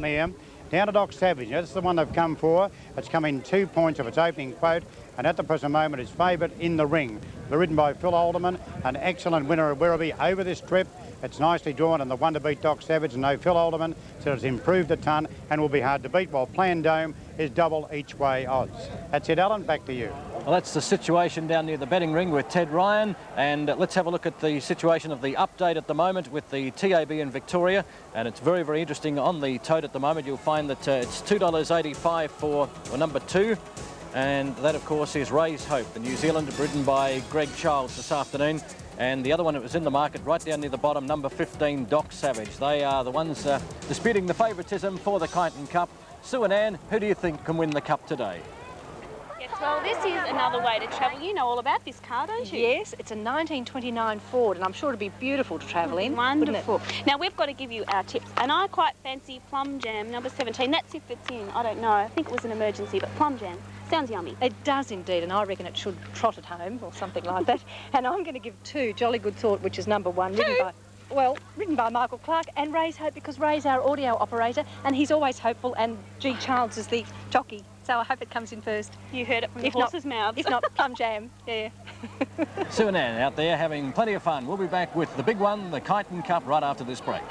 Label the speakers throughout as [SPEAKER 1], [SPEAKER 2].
[SPEAKER 1] Here, down to Doc Savage. That's the one they've come for. It's come in 2 points of its opening quote, and at the present moment is favourite in the ring. They're ridden by Phil Alderman, an excellent winner of Werribee over this trip. It's nicely drawn, and the one to beat Doc Savage, and no Phil Alderman, so it's improved a ton and will be hard to beat, while Plan Dome is double each way odds. That's it, Alan, back to you.
[SPEAKER 2] Well, that's the situation down near the betting ring with Ted Ryan, and let's have a look at the situation of the update at the moment with the TAB in Victoria, and it's very, very interesting on the tote at the moment. You'll find that it's $2.85 for number 2, and that, of course, is Ray's Hope, the New Zealand, ridden by Greg Childs this afternoon. And the other one that was in the market right down near the bottom, number 15, Doc Savage. They are the ones disputing the favouritism for the Kyneton Cup. Sue and Anne, who do you think can win the Cup today?
[SPEAKER 3] Yes, well, this is another way to travel. You know all about this car, don't you?
[SPEAKER 4] Yes, it's a 1929 Ford, and I'm sure it'd be beautiful to travel in.
[SPEAKER 3] Wonderful. Now, we've got to give you our tips, and I quite fancy Plum Jam, number 17. That's if it's in. I don't know. I think it was an emergency, but Plum Jam sounds yummy.
[SPEAKER 4] It does indeed, and I reckon it should trot at home or something like that. And I'm going to give 2, Jolly Good Thought, which is number 1, written by Michael Clark, and Ray's Hope, because Ray's our audio operator, and he's always hopeful, and G. Childs is the jockey. So I hope it comes in first.
[SPEAKER 3] You heard it from the horse's mouth.
[SPEAKER 4] If not, Plum Jam, yeah.
[SPEAKER 2] Sue and Anne out there having plenty of fun. We'll be back with the big one, the Kyneton Cup, right after this break.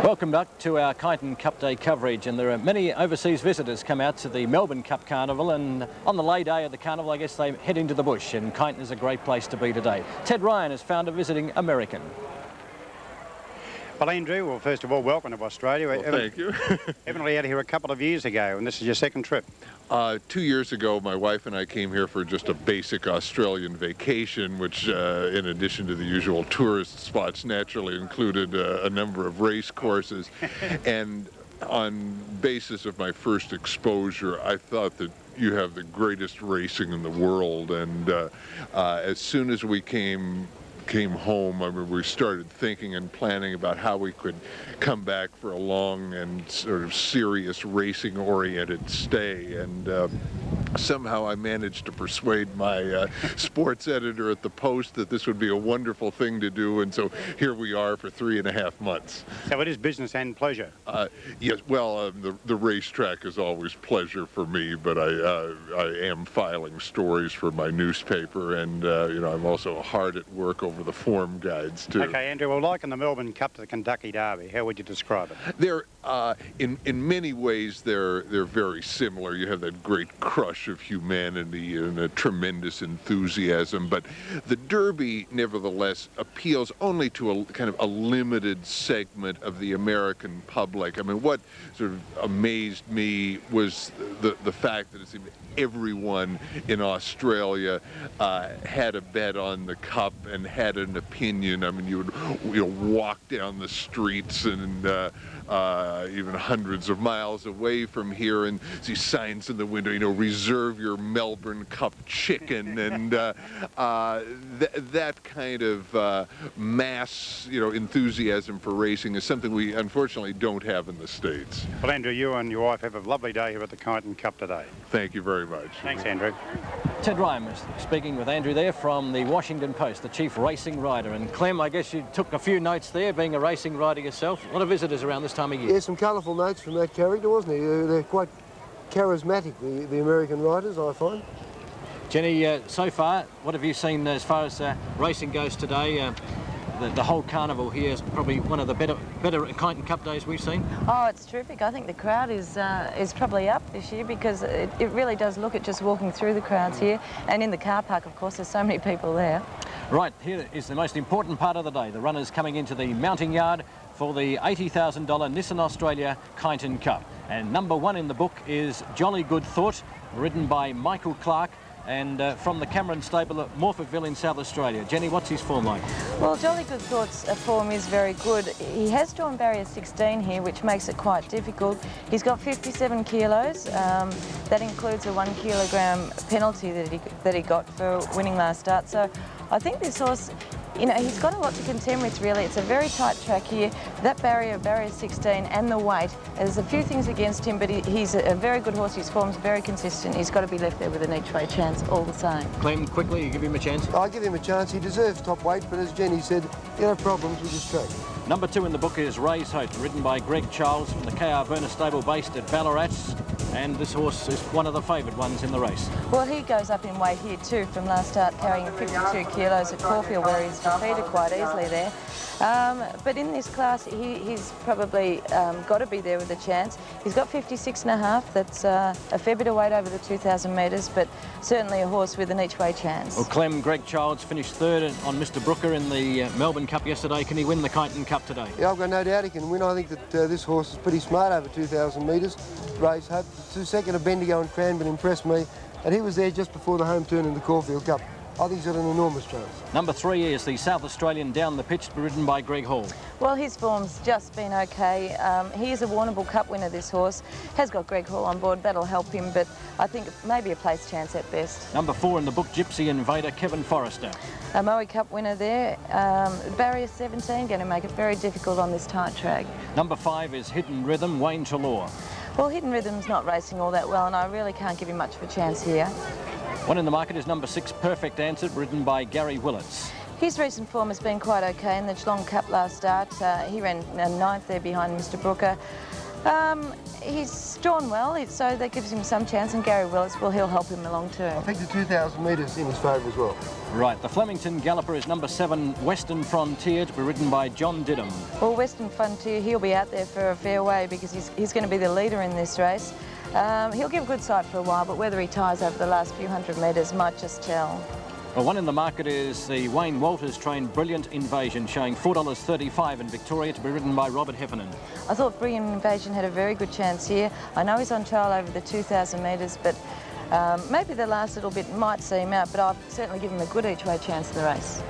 [SPEAKER 2] Welcome back to our Kyneton Cup Day coverage, and there are many overseas visitors come out to the Melbourne Cup Carnival, and on the lay day of the carnival I guess they head into the bush, and Kyneton is a great place to be today. Ted Ryan has found a visiting American.
[SPEAKER 1] Well, Andrew, well, first of all, welcome to Australia.
[SPEAKER 5] Well, thank you.
[SPEAKER 1] Evidently out here a couple of years ago, and this is your second trip.
[SPEAKER 5] 2 years ago, my wife and I came here for just a basic Australian vacation, which, in addition to the usual tourist spots, naturally included a number of race courses. And on basis of my first exposure, I thought that you have the greatest racing in the world. And as soon as we came home, I mean, we started thinking and planning about how we could come back for a long and sort of serious racing-oriented stay. And somehow I managed to persuade my sports editor at the Post that this would be a wonderful thing to do, and so here we are for 3.5 months.
[SPEAKER 1] So it is business and pleasure.
[SPEAKER 5] Yes, well, the racetrack is always pleasure for me, but I am filing stories for my newspaper, and you know, I'm also hard at work over the form guides too.
[SPEAKER 1] Okay, Andrew, well, liken the Melbourne Cup to the Kentucky Derby. How would you describe it?
[SPEAKER 5] They're in many ways they're very similar. You have that great crush of humanity and a tremendous enthusiasm, but the Derby nevertheless appeals only to a kind of a limited segment of the American public. I mean, what sort of amazed me was the fact that it seemed everyone in Australia had a bet on the Cup and had an opinion. I mean, you would walk down the streets and even hundreds of miles away from here and see signs in the window, you know, reserve your Melbourne Cup chicken, and that kind of mass, you know, enthusiasm for racing is something we unfortunately don't have in the States.
[SPEAKER 1] Well, Andrew, you and your wife have a lovely day here at the Kyneton Cup today.
[SPEAKER 5] Thank you very much.
[SPEAKER 1] Thanks, Andrew.
[SPEAKER 2] Ted Ryan was speaking with Andrew there from the Washington Post, the chief racing rider. And Clem, I guess you took a few notes there, being a racing rider yourself. A lot of visitors around this time of year.
[SPEAKER 6] Yeah, some colourful notes from that character, wasn't he? They're quite charismatic, the American riders, I find.
[SPEAKER 2] Jenny, so far, what have you seen as far as racing goes today? The whole carnival here is probably one of the better Kyneton Cup days we've seen.
[SPEAKER 7] Oh, it's terrific. I think the crowd is probably up this year, because it really does look at just walking through the crowds here. And in the car park, of course, there's so many people there.
[SPEAKER 2] Right, here is the most important part of the day. The runners coming into the mounting yard for the $80,000 Nissan Australia Kyneton Cup. And number 1 in the book is Jolly Good Thought, ridden by Michael Clark, and from the Cameron stable at Morphettville in South Australia. Jenny, what's his form like?
[SPEAKER 7] Well, Jolly Good Thought's form is very good. He has drawn barrier 16 here, which makes it quite difficult. He's got 57 kilos. That includes a 1 kilogram penalty that he got for winning last start. So I think this horse You know, he's got a lot to contend with, really. It's a very tight track here. That barrier 16, and the weight. There's a few things against him, but he's a very good horse. His form's very consistent. He's got to be left there with an each-way chance all the same.
[SPEAKER 2] Clem, quickly, you give him a chance?
[SPEAKER 6] I give him a chance. He deserves top weight, but as Jenny said, you have problems with this track.
[SPEAKER 2] Number 2 in the book is Ray's Hope, ridden by Greg Charles from the KR Burner stable based at Ballarat. And this horse is one of the favoured ones in the race.
[SPEAKER 7] Well, he goes up in weight here too from last start, carrying 52 kilos at Caulfield, where he's defeated quite easily there. But in this class, he's probably got to be there with a chance. He's got 56.5. That's a fair bit of weight over the 2,000 metres, but certainly a horse with an each-way chance.
[SPEAKER 2] Well, Clem, Greg Childs finished third on Mr Brooker in the Melbourne Cup yesterday. Can he win the Kyneton Cup today?
[SPEAKER 6] Yeah, I've got no doubt he can win. I think that this horse is pretty smart over 2,000 metres. Ray's Hope. The second of Bendigo and Cranbourne impressed me, and he was there just before the home turn in the Caulfield Cup. I think he's got an enormous chance.
[SPEAKER 2] Number 3 is the South Australian Down the Pitch, ridden by Greg Hall.
[SPEAKER 7] Well, his form's just been okay. He is a Warrnambool Cup winner, this horse. Has got Greg Hall on board, that'll help him, but I think maybe a place chance at best.
[SPEAKER 2] Number 4 in the book, Gypsy Invader, Kevin Forrester.
[SPEAKER 7] A Moe Cup winner there. Barrier 17, going to make it very difficult on this tight track.
[SPEAKER 2] Number 5 is Hidden Rhythm, Wayne Trelaw.
[SPEAKER 7] Well, Hidden Rhythm's not racing all that well, and I really can't give him much of a chance here.
[SPEAKER 2] One in the market is number 6, Perfect Answer, ridden by Gary Willits.
[SPEAKER 7] His recent form has been quite okay in the Geelong Cup last start. He ran 9th there behind Mr Brooker. He's drawn well, so that gives him some chance, and Gary Willits, well, he'll help him long term.
[SPEAKER 6] I think the 2,000 metres in his favour as well.
[SPEAKER 2] Right, the Flemington Galloper is number 7, Western Frontier, to be ridden by John Didham.
[SPEAKER 7] Well, Western Frontier, he'll be out there for a fair way because he's going to be the leader in this race. He'll give a good sight for a while, but whether he tires over the last few hundred metres might just tell.
[SPEAKER 2] Well, one in the market is the Wayne Walters trained Brilliant Invasion, showing $4.35 in Victoria, to be ridden by Robert Heffernan.
[SPEAKER 7] I thought Brilliant Invasion had a very good chance here. I know he's on trial over the 2,000 metres, but maybe the last little bit might see him out, but I'll certainly give him a good each-way chance in the race.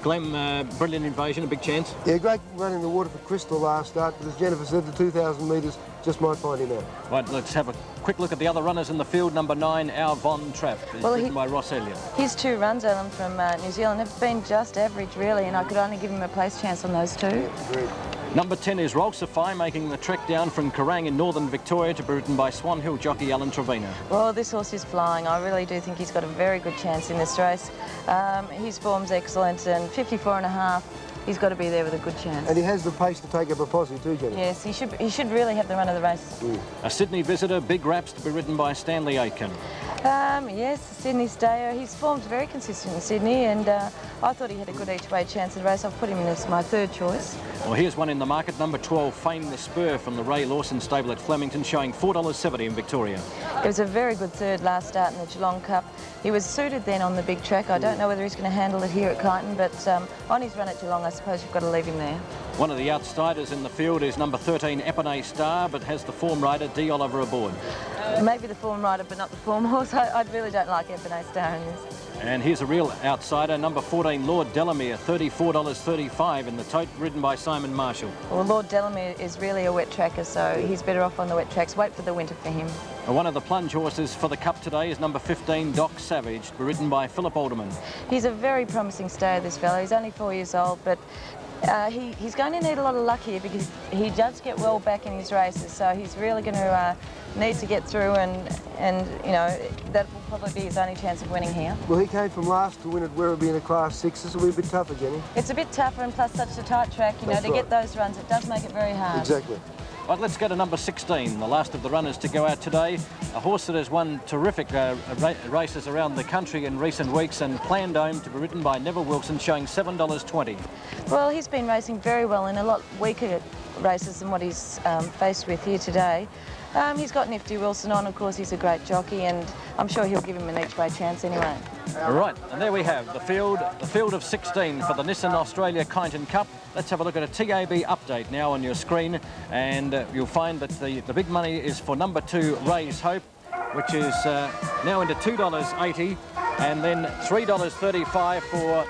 [SPEAKER 2] Glenn, Brilliant Invasion, a big chance?
[SPEAKER 6] Yeah, great run in the water for Crystal last start, but as Jennifer said, the 2,000 metres just might find him out.
[SPEAKER 2] Right, let's have a quick look at the other runners in the field. Number 9, Our Von Trapp, ridden by Ross Elliott.
[SPEAKER 7] His 2 runs on him from New Zealand have been just average, really, and I could only give him a place chance on those 2.
[SPEAKER 6] Yeah, agreed.
[SPEAKER 2] Number 10 is Rolsify, making the trek down from Kerrang in northern Victoria, to be ridden by Swan Hill jockey Alan Trevina.
[SPEAKER 7] Well, this horse is flying. I really do think he's got a very good chance in this race. His form's excellent, and 54.5. He's got to be there with a good chance.
[SPEAKER 6] And he has the pace to take up a posse too, Jenny.
[SPEAKER 7] Yes, he should really have the run of the race.
[SPEAKER 2] A Sydney visitor, Big Raps, to be ridden by Stanley Aitken.
[SPEAKER 7] Yes, Sydney stayer. His form's very consistent in Sydney, and I thought he had a good each-way chance in the race. I've put him in as my 3rd choice.
[SPEAKER 2] Well, here's one in the market, number 12, Fame the Spur, from the Ray Lawson stable at Flemington, showing $4.70 in Victoria.
[SPEAKER 7] It was a very good 3rd last start in the Geelong Cup. He was suited then on the big track. I don't know whether he's going to handle it here at Kyneton, but on his run at Geelong, I suppose you've got to leave him there.
[SPEAKER 2] One of the outsiders in the field is number 13, Epinay Star, but has the form rider, D. Oliver, aboard.
[SPEAKER 7] Maybe the form rider, but not the form horse. I really don't like Epinay Star in this.
[SPEAKER 2] And here's a real outsider, number 14, Lord Delamere, $34.35 in the tote, ridden by Simon Marshall.
[SPEAKER 7] Well, Lord Delamere is really a wet tracker, so he's better off on the wet tracks. Wait for the winter for him.
[SPEAKER 2] One of the plunge horses for the Cup today is number 15, Doc Savage, ridden by Philip Alderman.
[SPEAKER 7] He's a very promising stayer, this fellow. He's only 4 years old, but he's going to need a lot of luck here because he does get well back in his races, so he's really going to need to get through, and you know, that will probably be his only chance of winning here.
[SPEAKER 6] Well, he came from last to win at Werribee in a Class 6. This will be a bit tougher, Jenny.
[SPEAKER 7] It's a bit tougher, and plus such a tight track, you know, to get those runs, it does make it very hard.
[SPEAKER 6] Exactly.
[SPEAKER 2] Right, let's go to number 16, the last of the runners to go out today. A horse that has won terrific races around the country in recent weeks, and Plandome, to be ridden by Neville Wilson, showing $7.20.
[SPEAKER 7] Well, he's been racing very well in a lot weaker races than what he's faced with here today. He's got Nifty Wilson on, of course. He's a great jockey, and I'm sure he'll give him an each-way chance anyway.
[SPEAKER 2] Right, and there we have the field of 16 for the Nissan Australia Kyneton Cup. Let's have a look at a TAB update now on your screen, and you'll find that the big money is for number 2, Ray's Hope, which is now into $2.80, and then $3.35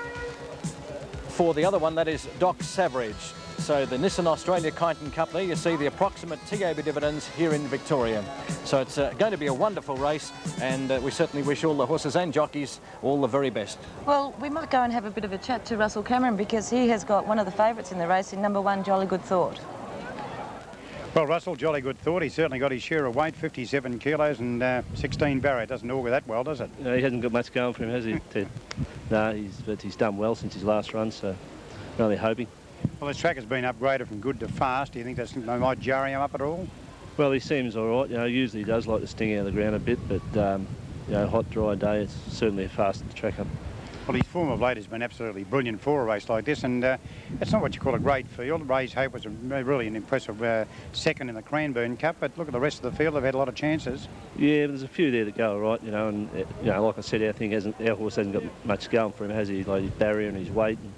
[SPEAKER 2] for the other one, that is Doc Savage. So the Nissan Australia Kyneton Cup there, you see the approximate TAB dividends here in Victoria. So it's going to be a wonderful race, and we certainly wish all the horses and jockeys all the very best.
[SPEAKER 7] Well, we might go and have a bit of a chat to Russell Cameron, because he has got one of the favourites in the race in number 1, Jolly Good Thought.
[SPEAKER 1] Well, Russell, jolly good thought. He's certainly got his share of weight, 57 kilos and 16 barrier. Doesn't augur that well, does it?
[SPEAKER 8] No, he hasn't got much going for him, has he, Ted? No, he's done well since his last run, so we're only hoping.
[SPEAKER 1] Well, this track has been upgraded from good to fast. Do you think that might jar him up at all?
[SPEAKER 8] Well, he seems all right. You know, usually he does like to sting out of the ground a bit, but, you know, hot, dry day, it's certainly a fast track up.
[SPEAKER 1] Well, his form of late has been absolutely brilliant for a race like this, and it's not what you call a great field. Ray's Hope was really an impressive second in the Cranbourne Cup, but look at the rest of the field. They've had a lot of chances.
[SPEAKER 8] Yeah, but there's a few there that go all right, you know, and, you know, like I said, our horse hasn't got much going for him, has he? Like his barrier and his weight, and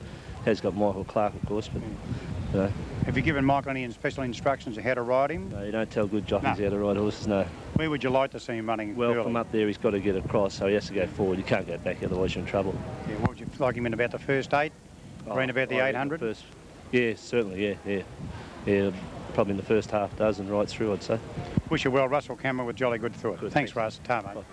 [SPEAKER 8] has got Michael Clark, of course, but, you know.
[SPEAKER 1] Have you given Michael any special instructions on how to ride him?
[SPEAKER 8] No, you don't tell good jockeys how to ride horses, no.
[SPEAKER 1] Where would you like to see him running?
[SPEAKER 8] Well,
[SPEAKER 1] early?
[SPEAKER 8] from up there, he's got to get across, so he has to go forward. You can't go back, otherwise you're in trouble.
[SPEAKER 1] Yeah, what would you like him in about the first 8? Around about the 800?
[SPEAKER 8] Yeah, certainly, yeah. Probably in the first half dozen right through, I'd say.
[SPEAKER 1] Wish you well, Russell Cameron with Jolly Good Thought. Thanks, Russ. Ta, mate.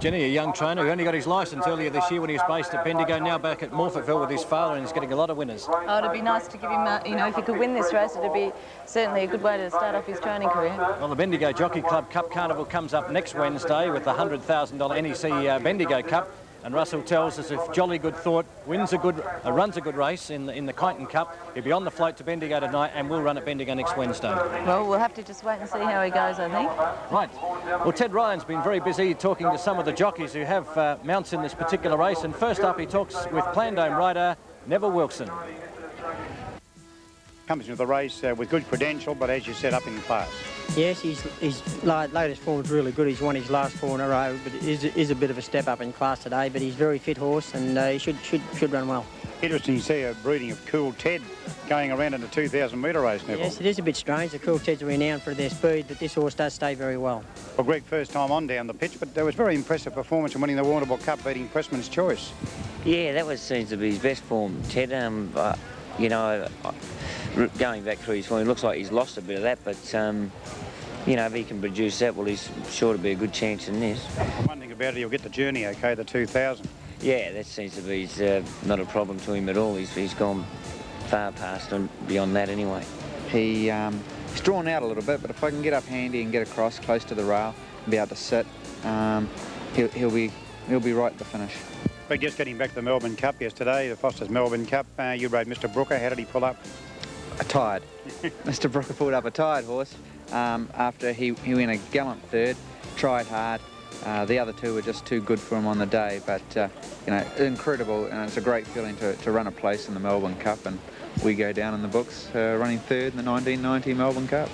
[SPEAKER 2] Jenny, a young trainer who only got his licence earlier this year when he was based at Bendigo, now back at Morphettville with his father, and he's getting a lot of winners.
[SPEAKER 7] Oh, it'd be nice to give him, you know, if he could win this race, it'd be certainly a good way to start off his training career.
[SPEAKER 2] Well, the Bendigo Jockey Club Cup Carnival comes up next Wednesday with the $100,000 NEC Bendigo Cup. And Russell tells us if Jolly Good Thought runs a good race in the Kyneton Cup, he'll be on the float to Bendigo tonight and will run at Bendigo next Wednesday.
[SPEAKER 7] Well, we'll have to just wait and see how he goes, I think.
[SPEAKER 2] Right. Well, Ted Ryan's been very busy talking to some of the jockeys who have mounts in this particular race. And first up, he talks with Plandome rider Neville Wilson.
[SPEAKER 1] Comes into the race with good credential, but as you said, up in class.
[SPEAKER 9] Yes, his latest form is really good. He's won his last 4 in a row, but it is a bit of a step up in class today. But he's a very fit horse, and he should run well. Interesting to see a breeding of Cool Ted going around in a 2,000-metre race, Neville. Yes, it is a bit strange. The Cool Teds are renowned for their speed, but this horse does stay very well. Well, Greg, first time on down the pitch, but there was very impressive performance in winning the Warrnambool Cup, beating Pressman's Choice.
[SPEAKER 10] Yeah, that seems to be his best form, Ted. You know, going back through his form, it looks like he's lost a bit of that, but you know, if he can produce that, well, he's sure to be a good chance in this.
[SPEAKER 1] One thing about it, he'll get the Journey okay, the 2,000.
[SPEAKER 10] Yeah, that seems to be not a problem to him at all. He's gone far past and beyond that anyway.
[SPEAKER 11] He's drawn out a little bit, but if I can get up handy and get across close to the rail and be able to sit, he'll be right at the finish.
[SPEAKER 1] But just getting back to the Melbourne Cup yesterday, the Foster's Melbourne Cup, you rode Mr. Brooker. How did he pull up?
[SPEAKER 11] A tired. Mr. Brooker pulled up a tired horse after he went a gallant third, tried hard. The other two were just too good for him on the day, but you know, incredible, and it's a great feeling to run a place in the Melbourne Cup, and we go down in the books running third in the 1990 Melbourne Cup.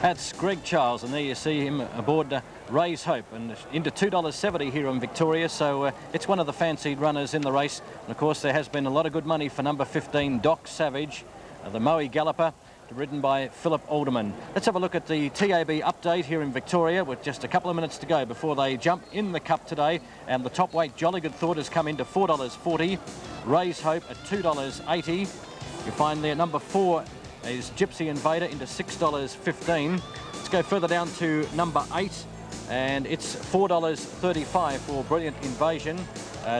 [SPEAKER 2] That's Greg Charles, and there you see him aboard Ray's Hope, and into $2.70 here in Victoria, so it's one of the fancied runners in the race. And of course there has been a lot of good money for number 15, Doc Savage, the Moe Galloper, ridden by Philip Alderman. Let's have a look at the TAB update here in Victoria with just a couple of minutes to go before they jump in the Cup today. And the top weight Jolly Good Thought has come into $4.40, Ray's Hope at $2.80. You find there number 4 is Gypsy Invader into $6.15. Let's go further down to number 8, and it's $4.35 for Brilliant Invasion.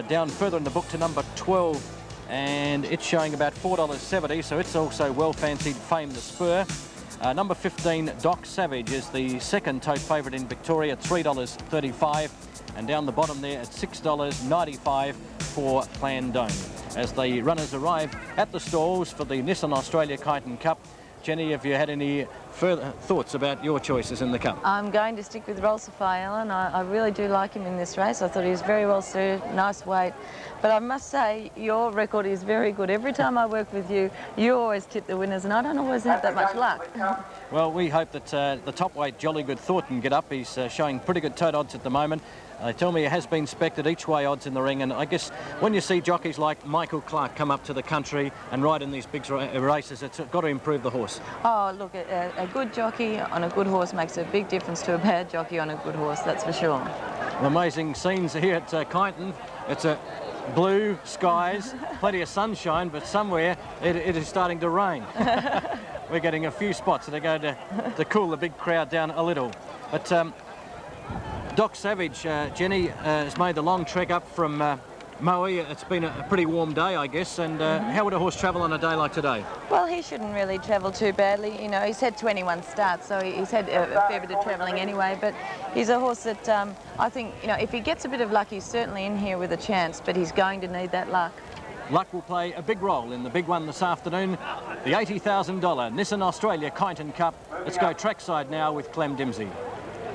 [SPEAKER 2] Down further in the book to number 12, and it's showing about $4.70, so it's also well fancied Fame the Spur. Number 15, Doc Savage, is the second tote favourite in Victoria, $3.35, and down the bottom there at $6.95 for Plandome. As the runners arrive at the stalls for the Nissan Australia Kyneton Cup. Jenny, have you had any further thoughts about your choices in the Cup?
[SPEAKER 7] I'm going to stick with Rolsify Allen. I really do like him in this race. I thought he was very well served, nice weight. But I must say, your record is very good. Every time I work with you, you always tip the winners, and I don't always have that much luck.
[SPEAKER 2] Well, we hope that the top weight Jolly Good Thought can get up. He's showing pretty good tote odds at the moment. They tell me he has been spec'd at each way odds in the ring, and I guess when you see jockeys like Michael Clark come up to the country and ride in these big races, it's got to improve the horse.
[SPEAKER 7] Oh, look, a good jockey on a good horse makes a big difference to a bad jockey on a good horse, that's for sure.
[SPEAKER 2] Amazing scenes here at Kyneton. It's a blue skies, plenty of sunshine, but somewhere it is starting to rain. We're getting a few spots that are going to cool the big crowd down a little. But Doc Savage, Jenny, has made the long trek up from Moe. It's been a pretty warm day, I guess, and how would a horse travel on a day like today?
[SPEAKER 7] Well, he shouldn't really travel too badly. You know, he's had 21 starts, so he's had a fair bit of travelling anyway, but he's a horse that I think, you know, if he gets a bit of luck, he's certainly in here with a chance, but he's going to need that luck.
[SPEAKER 2] Luck will play a big role in the big one this afternoon, the $80,000 Nissan Australia Kyneton Cup. Let's go trackside now with Clem Dimsey.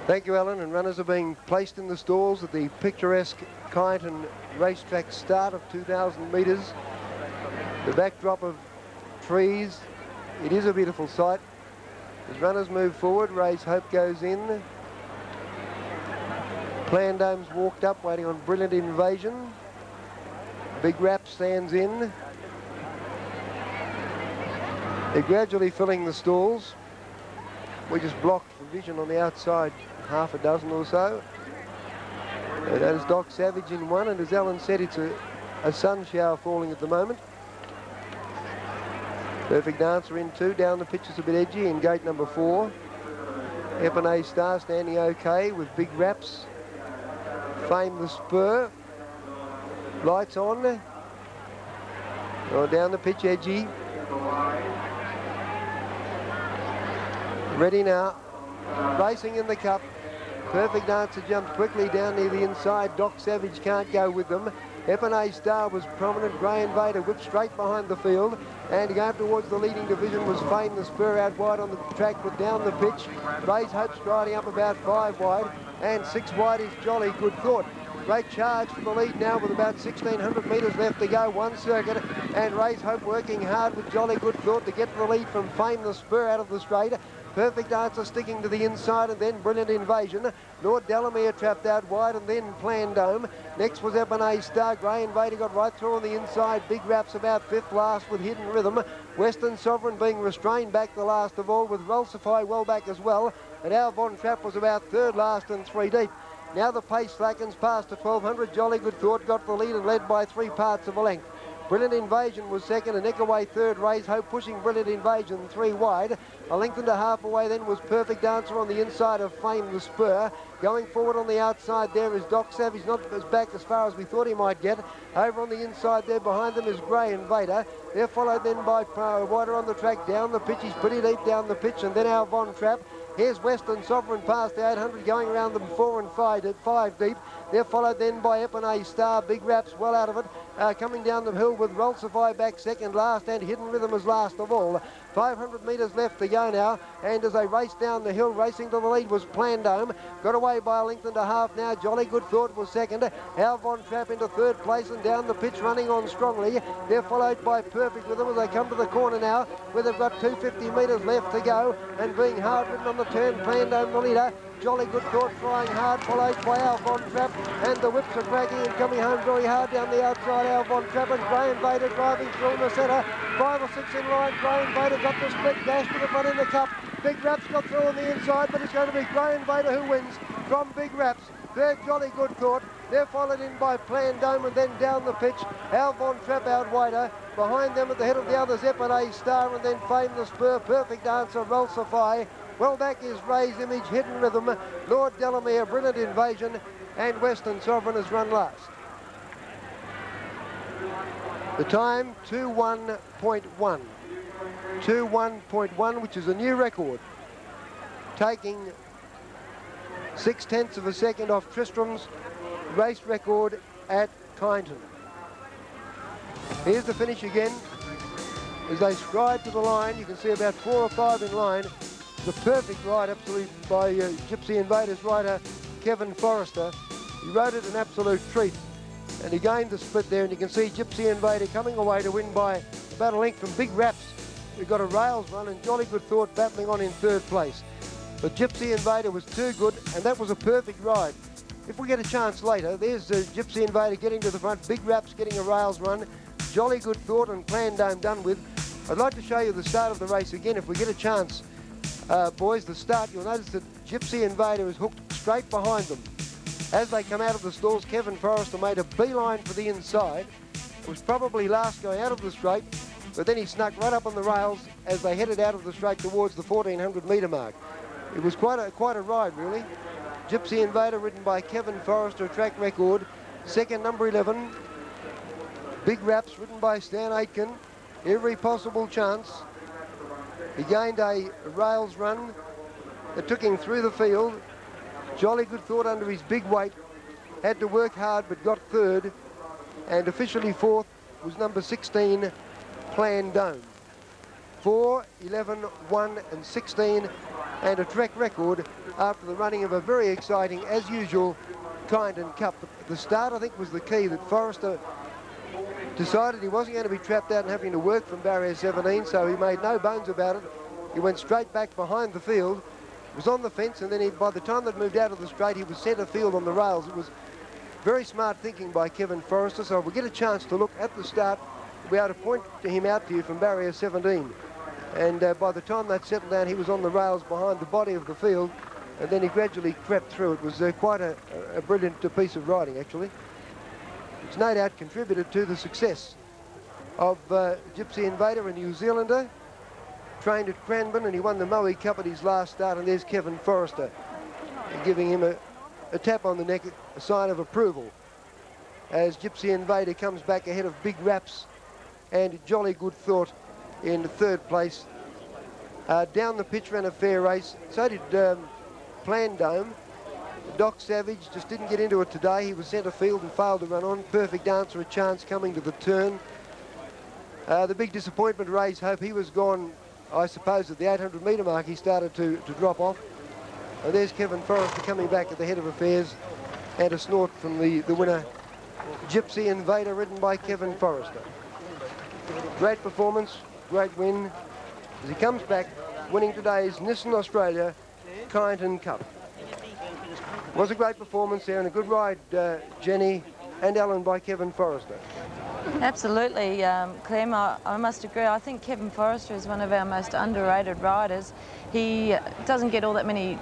[SPEAKER 6] Thank you, Alan, and runners are being placed in the stalls at the picturesque Kyneton racetrack start of 2,000 metres. The backdrop of trees, it is a beautiful sight. As runners move forward, Race Hope goes in. Plandome's walked up, waiting on Brilliant Invasion. Big Rap stands in. They're gradually filling the stalls. We just blocked the vision on the outside, half a dozen or so. That is Doc Savage in one, and as Alan said, it's a sun shower falling at the moment. Perfect Dancer in two, down the pitch is a bit edgy in gate number 4. Epinay Star standing okay with Big Raps. Fame the Spur. Lights on. Oh, down the pitch, edgy. Ready now. Racing in the cup. Perfect Dancer jumps quickly down near the inside. Doc Savage can't go with them. Epinay Star was prominent. Grey Invader whipped straight behind the field. And going towards the leading division was Fame the Spur out wide on the track, but down the pitch. Raise Hope striding up about 5 wide. And 6 wide is Jolly Good Thought. Great charge for the lead now with about 1,600 metres left to go. One circuit, and Raise Hope working hard with Jolly Good Thought to get the lead from Fame the Spur out of the straight. Perfect Dancer sticking to the inside, and then Brilliant Invasion. Lord Delamere trapped out wide, and then Plandome. Next was Epinay Star. Grey Invader got right through on the inside. Big Raps about 5th last with Hidden Rhythm. Western Sovereign being restrained back the last of all, with Rulsify well back as well. And Our Von Trapp was about 3rd last and 3 deep. Now the pace slackens past to 1,200. Jolly Good Thought got the lead and led by 3 parts of a length. Brilliant Invasion was second, and Nickaway third. Raise Hope pushing Brilliant Invasion 3 wide. A length and a half away then was Perfect Dancer on the inside of Fame the Spur. Going forward on the outside there is Doc Savage, not as back as far as we thought he might get. Over on the inside there behind them is Grey Invader. They're followed then by wider on the track down the pitch. He's pretty deep down the pitch, and then Our Von Trapp. Here's Western Sovereign past the 800, going around them 4 and 5 deep. They're followed then by Epinay Star. Big Raps well out of it. Coming down the hill with Rulsify back second last, and Hidden Rhythm is last of all. 500 metres left to go now, and as they race down the hill, racing to the lead was Plandome. Got away by a length and a half now. Jolly Good Thought was second. Our Von Trapp into 3rd place, and down the pitch running on strongly. They're followed by Perfect Rhythm as they come to the corner now, where they've got 250 metres left to go, and being hard ridden on the turn, Plandome the leader. Jolly Good Thought flying hard, followed by Our Von Trapp, and the whips are cracking and coming home very hard down the outside. Our Von Trapp and Grey Invader driving through in the centre. 5 or 6 in line. Grey Invader got the split dash to the front in the cup. Big Raps got through on the inside, but it's going to be Grey Invader who wins from Big Raps. They're Jolly Good Thought. They're followed in by Plandome, and then down the pitch, Our Von Trapp out wider. Behind them at the head of the others, Epinay Star, and then Fame the Spur, Perfect Dancer, Rulsify. Well back is Ray's Image, Hidden Rhythm, Lord Delamere, Brilliant Invasion, and Western Sovereign has run last. The time, 2:1.1. 2:1.1, which is a new record, taking 0.6 of a second off Tristram's race record at Kyneton. Here's the finish again. As they stride to the line, you can see about 4 or 5 in line. The perfect ride, absolutely, by Gypsy Invaders rider Kevin Forrester. He rode it an absolute treat, and he gained the split there, and you can see Gypsy Invader coming away to win by about a length from Big Raps. We've got a rails run, and Jolly Good Thought battling on in 3rd place. But Gypsy Invader was too good, and that was a perfect ride. If we get a chance later, there's Gypsy Invader getting to the front, Big Raps getting a rails run, Jolly Good Thought and Plandome done with. I'd like to show you the start of the race again if we get a chance. Boys, the start, you'll notice that Gypsy Invader is hooked straight behind them. As they come out of the stalls, Kevin Forrester made a beeline for the inside. It was probably last going out of the straight, but then he snuck right up on the rails as they headed out of the straight towards the 1400 metre mark. It was quite a ride, really. Gypsy Invader, ridden by Kevin Forrester, a track record. Second, number 11. Big Raps, ridden by Stan Aitken. Every possible chance. He gained a rails run that took him through the field. Jolly Good Thought, under his big weight, had to work hard but got third. And officially fourth was number 16, Plan Dome. 4, 11, 1 and 16, and a track record after the running of a very exciting, as usual, Kyneton Cup. The start, I think, was the key, that Forrester decided he wasn't going to be trapped out and having to work from barrier 17, so he made no bones about it. He went straight back behind the field, was on the fence, and then by the time they'd moved out of the straight, he was centre field on the rails. It was very smart thinking by Kevin Forrester, so we'll get a chance to look at the start. We'll be able to point him out to you from barrier 17. And by the time they'd settled down, he was on the rails behind the body of the field, and then he gradually crept through. It was quite a brilliant piece of riding, actually. It's no doubt contributed to the success of Gypsy Invader, a New Zealander, trained at Cranbourne, and he won the Moe Cup at his last start. And there's Kevin Forrester giving him a tap on the neck, a sign of approval, as Gypsy Invader comes back ahead of Big Raps and Jolly Good Thought in third place. Down the pitch ran a fair race. So did Plan Dome. Doc Savage just didn't get into it today. He was centre field and failed to run on. Perfect Answer, a chance coming to the turn. The big disappointment, Ray's Hope, he was gone, I suppose, at the 800 metre mark. He started to drop off. And there's Kevin Forrester coming back at the head of affairs, and a snort from the winner, Gypsy Invader, ridden by Kevin Forrester. Great performance, great win, as he comes back winning today's Nissan Australia Kyneton Cup. It was a great performance there, and a good ride, Jenny and Alan, by Kevin Forrester.
[SPEAKER 7] Absolutely, Clem, I must agree. I think Kevin Forrester is one of our most underrated riders. He doesn't get all that many,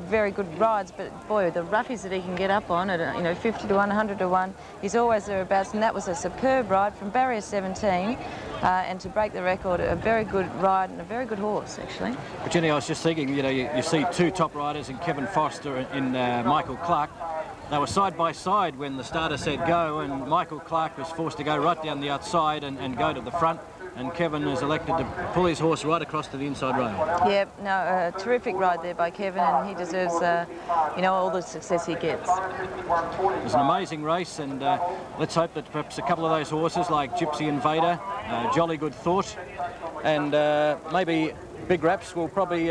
[SPEAKER 7] very good rides, but boy, the roughies that he can get up on at, 50 to 1, 100 to 1, he's always thereabouts, and that was a superb ride from barrier 17, and to break the record, a very good ride and a very good horse, actually.
[SPEAKER 2] But Jenny, I was just thinking, you see two top riders in Kevin Forrester and Michael Clark. They were side by side when the starter said go, and Michael Clark was forced to go right down the outside and go to the front, and Kevin is elected to pull his horse right across to the inside rail.
[SPEAKER 7] Yep, no, a terrific ride there by Kevin, and he deserves, all the success he gets.
[SPEAKER 2] It was an amazing race, and let's hope that perhaps a couple of those horses like Gypsy Invader, Jolly Good Thought, and maybe Big Raps will probably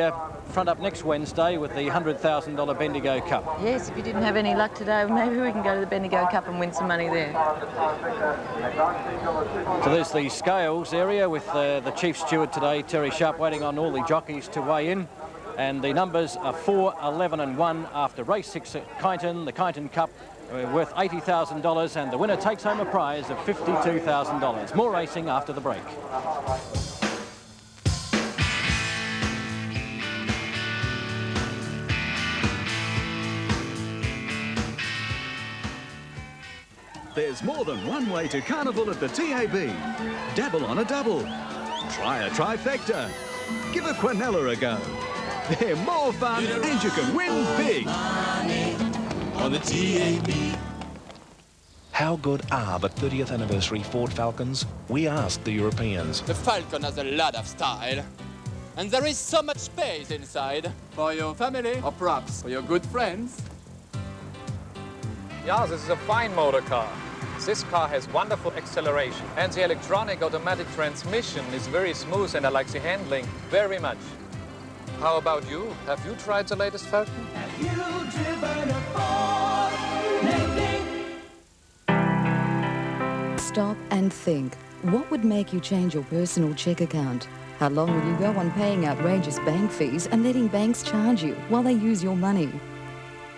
[SPEAKER 2] front up next Wednesday with the $100,000 Bendigo Cup.
[SPEAKER 7] Yes, if you didn't have any luck today, maybe we can go to the Bendigo Cup and win some money there.
[SPEAKER 2] So there's the scales area with the Chief Steward today, Terry Sharp, waiting on all the jockeys to weigh in. And the numbers are 4, 11 and 1 after race 6 at Kyneton, the Kyneton Cup, worth $80,000, and the winner takes home a prize of $52,000. More racing after the break.
[SPEAKER 12] There's more than one way to carnival at the TAB. Dabble on a double. Try a trifecta. Give a quinella a go. They're more fun and you can win big. On the TAB.
[SPEAKER 13] How good are the 30th anniversary Ford Falcons? We asked the Europeans.
[SPEAKER 14] The Falcon has a lot of style. And there is so much space inside. For your family, or perhaps for your good friends.
[SPEAKER 15] Yeah, this is a fine motor car. This car has wonderful acceleration, and the electronic automatic transmission is very smooth, and I like the handling very much. How about you? Have you tried the latest Falcon?
[SPEAKER 16] Have you driven a Ford?
[SPEAKER 17] Stop and think. What would make you change your personal check account? How long will you go on paying outrageous bank fees and letting banks charge you while they use your money?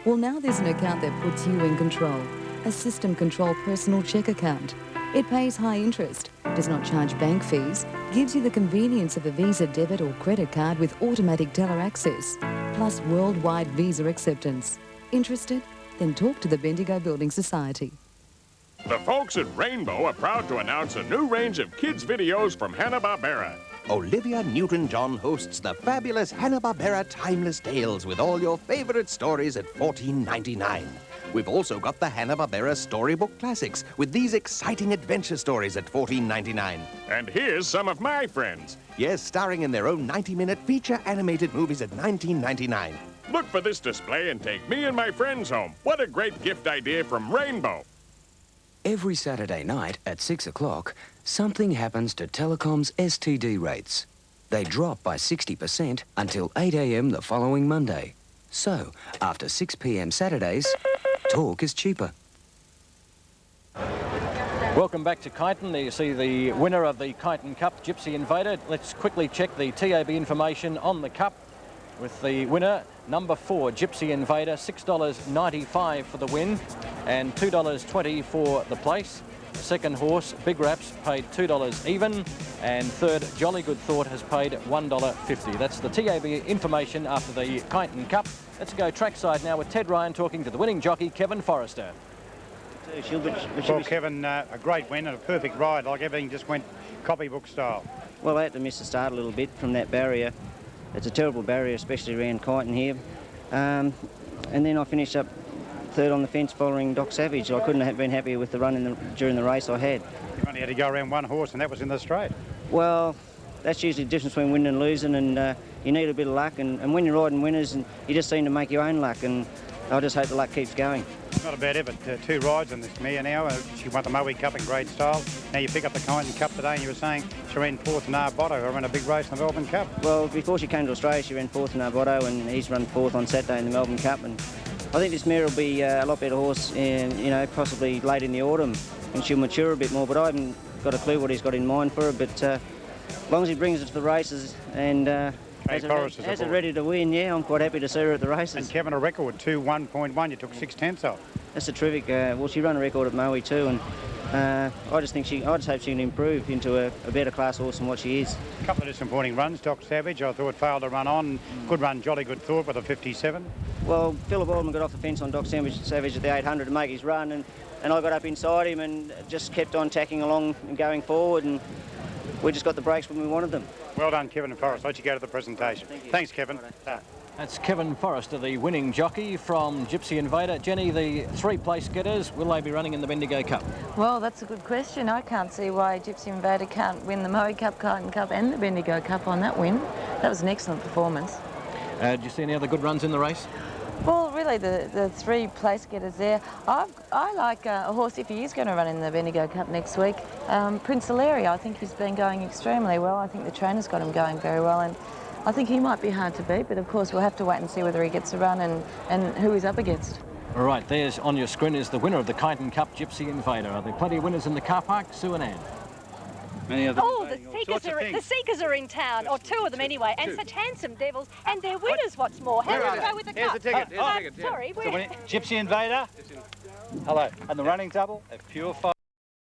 [SPEAKER 17] Well, now there's an account that puts you in control. A system control personal check account. It pays high interest, does not charge bank fees, gives you the convenience of a Visa debit or credit card with automatic teller access, plus worldwide Visa acceptance. Interested? then talk to the Bendigo Building Society.
[SPEAKER 18] The folks at Rainbow are proud to announce a new range of kids' videos from Hanna-Barbera.
[SPEAKER 19] Olivia Newton-John hosts the fabulous Hanna-Barbera Timeless Tales with all your favourite stories at $14.99. We've also got the Hanna-Barbera Storybook Classics with these exciting adventure stories at $14.99.
[SPEAKER 18] And here's some of my friends.
[SPEAKER 19] Yes, starring in their own 90-minute feature animated movies at $19.99.
[SPEAKER 18] Look for this display and take me and my friends home. What a great gift idea from Rainbow.
[SPEAKER 20] Every Saturday night at 6 o'clock, something happens to Telecom's STD rates. They drop by 60% until 8 a.m. the following Monday. So, after 6 p.m. Saturdays, talk is cheaper.
[SPEAKER 2] Welcome back to Kyneton. There you see the winner of the Kyneton Cup, Gypsy Invader. Let's quickly check the TAB information on the Cup with the winner, number 4, Gypsy Invader, $6.95 for the win and $2.20 for the place. Second horse, Big Raps, paid $2 even, and third, Jolly Good Thought, has paid $1.50. That's the TAB information after the Kyneton Cup. Let's go trackside now with Ted Ryan talking to the winning jockey, Kevin Forrester.
[SPEAKER 1] Well, Kevin, a great win and a perfect ride, like everything just went copybook style.
[SPEAKER 9] Well, I had to miss the start a little bit from that barrier. It's a terrible barrier, especially around Kyneton here. And then I finished up third on the fence following Doc Savage. I couldn't have been happier with the run during the race I had.
[SPEAKER 1] You only had to go around one horse and that was in the straight.
[SPEAKER 9] Well, that's usually the difference between winning and losing, and you need a bit of luck, and when you're riding winners, and you just seem to make your own luck, and I just hope the luck keeps going.
[SPEAKER 1] Not a bad effort. 2 rides on this mare now. She won the Moe Cup in great style. Now you pick up the Kyneton Cup today, and you were saying she ran 4th in Arbotto, who ran a big race in the Melbourne Cup.
[SPEAKER 9] Well, before she came to Australia, she ran 4th in Arbotto, and he's run 4th on Saturday in the Melbourne Cup. And I think this mare will be a lot better horse, possibly late in the autumn, and she'll mature a bit more. But I haven't got a clue what he's got in mind for her. But as long as he brings it to the races and has it ready to win, yeah, I'm quite happy to see her at the races.
[SPEAKER 1] And Kevin, a record 2:1.1. You took 6/10 off.
[SPEAKER 9] That's a terrific. Well, she ran a record at Moe too, and I just hope she can improve into a better class horse than what she is.
[SPEAKER 1] A couple of disappointing runs. Doc Savage, I thought, failed to run on. Good run, Jolly Good Thought with a 57.
[SPEAKER 9] Well, Philip Alderman got off the fence on Doc Savage at the 800 to make his run, and I got up inside him and just kept on tacking along and going forward, and we just got the breaks when we wanted them.
[SPEAKER 1] Well done, Kevin and Forrest. I'll let you go to the presentation. Thanks, Kevin.
[SPEAKER 2] That's Kevin Forrester, the winning jockey from Gypsy Invader. Jenny, the 3 place getters, will they be running in the Bendigo Cup?
[SPEAKER 7] Well, that's a good question. I can't see why Gypsy Invader can't win the Moe Cup, Kyneton Cup and the Bendigo Cup on that win. That was an excellent performance.
[SPEAKER 2] Did you see any other good runs in the race?
[SPEAKER 7] Well, really, the 3 place getters there. I like a horse, if he is going to run in the Bendigo Cup next week, Prince Hilaria. I think he's been going extremely well. I think the trainer's got him going very well, and I think he might be hard to beat, but of course we'll have to wait and see whether he gets a run and who he's up against.
[SPEAKER 2] All right, there's on your screen is the winner of the Kyneton Cup, Gypsy Invader. Are there plenty of winners in the car park? Sue and Ann.
[SPEAKER 4] The Seekers are in town, or 2 of them anyway, and such handsome devils, and they're winners, what's more. How do you go with the cup?
[SPEAKER 21] Here's the ticket.
[SPEAKER 4] Sorry,
[SPEAKER 21] Gypsy Invader. Hello. And the running double at pure 5.